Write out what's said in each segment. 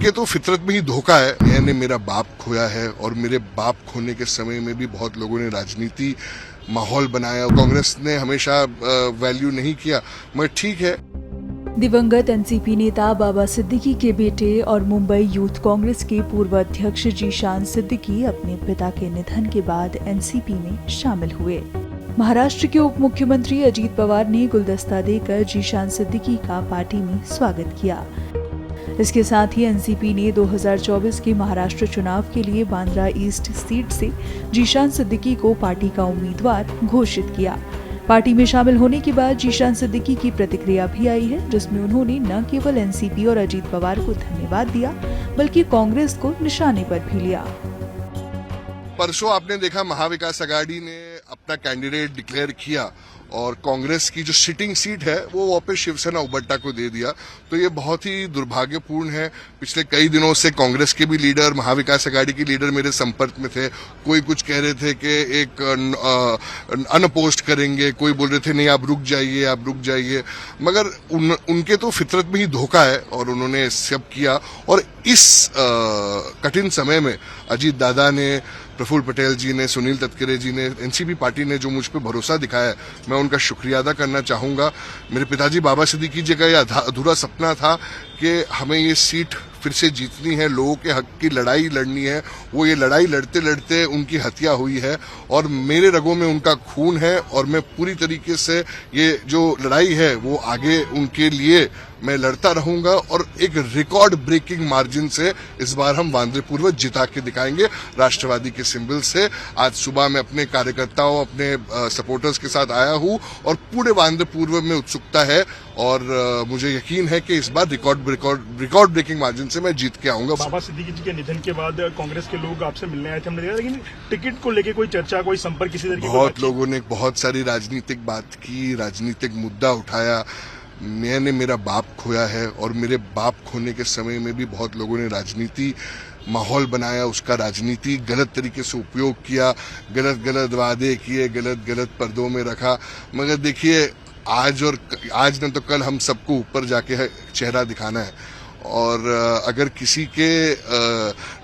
उनके तो फितरत में ही धोखा है। मैंने मेरा बाप खोया है और मेरे बाप खोने के समय में भी बहुत लोगों ने राजनीति माहौल बनाया। कांग्रेस ने हमेशा वैल्यू नहीं किया, मगर ठीक है। दिवंगत एनसीपी नेता बाबा सिद्दीकी के बेटे और मुंबई यूथ कांग्रेस के पूर्व अध्यक्ष जीशान सिद्दीकी अपने पिता के निधन के बाद एनसीपी में शामिल हुए। महाराष्ट्र के उप मुख्यमंत्री अजीत पवार ने गुलदस्ता देकर जीशान सिद्दीकी का पार्टी में स्वागत किया। इसके साथ ही एनसीपी ने 2024 के महाराष्ट्र चुनाव के लिए बांद्रा ईस्ट सीट से जीशान सिद्दीकी को पार्टी का उम्मीदवार घोषित किया। पार्टी में शामिल होने के बाद जीशान सिद्दीकी की प्रतिक्रिया भी आई है, जिसमें उन्होंने न केवल एनसीपी और अजीत पवार को धन्यवाद दिया, बल्कि कांग्रेस को निशाने पर भी लिया। परसों आपने देखा महाविकास आघाड़ी ने अपना कैंडिडेट डिक्लेयर किया और कांग्रेस की जो सिटिंग सीट है वो वापस शिवसेना उबट्टा को दे दिया। तो ये बहुत ही दुर्भाग्यपूर्ण है। पिछले कई दिनों से कांग्रेस के भी लीडर, महाविकास आघाड़ी के लीडर मेरे संपर्क में थे। कोई कुछ कह रहे थे कि एक अनपोस्ट करेंगे, कोई बोल रहे थे नहीं आप रुक जाइए, मगर उनके तो फितरत में ही धोखा है और उन्होंने सब किया। और इस कठिन समय में अजीत दादा ने, प्रफुल्ल पटेल जी ने, सुनील तटकरे जी ने, एनसीपी पार्टी ने जो मुझ पर भरोसा दिखाया है, मैं उनका शुक्रिया अदा करना चाहूंगा। मेरे पिताजी बाबा सिद्दीकी जी का यह अधूरा सपना था कि हमें ये सीट फिर से जीतनी है, लोगों के हक की लड़ाई लड़नी है। वो ये लड़ाई लड़ते लड़ते उनकी हत्या हुई है और मेरे रगों में उनका खून है और मैं पूरी तरीके से ये जो लड़ाई है वो आगे उनके लिए मैं लड़ता रहूंगा और एक रिकॉर्ड ब्रेकिंग मार्जिन से इस बार हम वांद्रे पूर्व जिता के दिखाएंगे राष्ट्रवादी के सिंबल से। आज सुबह मैं अपने कार्यकर्ताओं, अपने सपोर्टर्स के साथ आया हूं और पूरे वांद्रे पूर्व में उत्सुकता है और मुझे यकीन है कि इस बार रिकॉर्ड ब्रेकिंग मार्जिन से मैं जीत के आऊंगा। बाबा सिद्दीकी जी के निधन के बाद कांग्रेस के लोग आपसे मिलने आए थे, हमने देखा, लेकिन टिकट को लेकर कोई चर्चा, कोई संपर्क किसी तरह की? बहुत लोगों ने बहुत सारी राजनीतिक बात की, राजनीतिक मुद्दा उठाया। मैंने मेरा बाप खोया है और मेरे बाप खोने के समय में भी बहुत लोगों ने राजनीति माहौल बनाया, उसका राजनीति गलत तरीके से उपयोग किया, गलत वादे किए, गलत पर्दों में रखा। मगर देखिए, आज न तो कल हम सबको ऊपर जाके चेहरा दिखाना है और अगर किसी के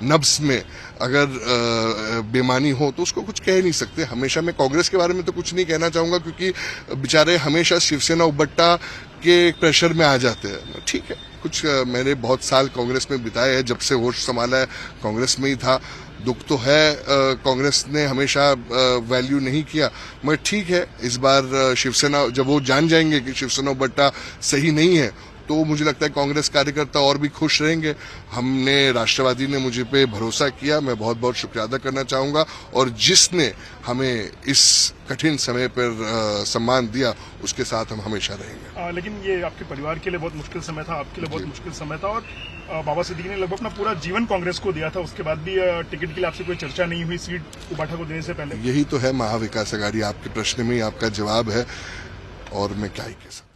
नब्स में अगर बेमानी हो तो उसको कुछ कह नहीं सकते। हमेशा मैं कांग्रेस के बारे में तो कुछ नहीं कहना चाहूंगा क्योंकि बेचारे हमेशा शिवसेना उबट्टा के प्रेशर में आ जाते हैं। ठीक है, कुछ मैंने बहुत साल कांग्रेस में बिताए हैं, जब से होश संभाला है कांग्रेस में ही था। दुख तो है, कांग्रेस ने हमेशा वैल्यू नहीं किया, मगर ठीक है, इस बार शिवसेना, जब वो जान जाएंगे कि शिवसेना उबट्टा सही नहीं है तो मुझे लगता है कांग्रेस कार्यकर्ता और भी खुश रहेंगे। हमने, राष्ट्रवादी ने मुझे पे भरोसा किया, मैं बहुत बहुत शुक्रिया अदा करना चाहूंगा और जिसने हमें इस कठिन समय पर सम्मान दिया उसके साथ हम हमेशा रहेंगे। लेकिन ये आपके परिवार के लिए बहुत मुश्किल समय था, आपके लिए बहुत मुश्किल समय था और बाबा सिद्दीकी ने लगभग अपना पूरा जीवन कांग्रेस को दिया था, उसके बाद भी टिकट के लिए आपसे कोई चर्चा नहीं हुई सीट उबाठा को देने से पहले? यही तो है महाविकास आघाड़ी। आपके प्रश्न में ही आपका जवाब है और मैं क्या ही कह सकता हूं।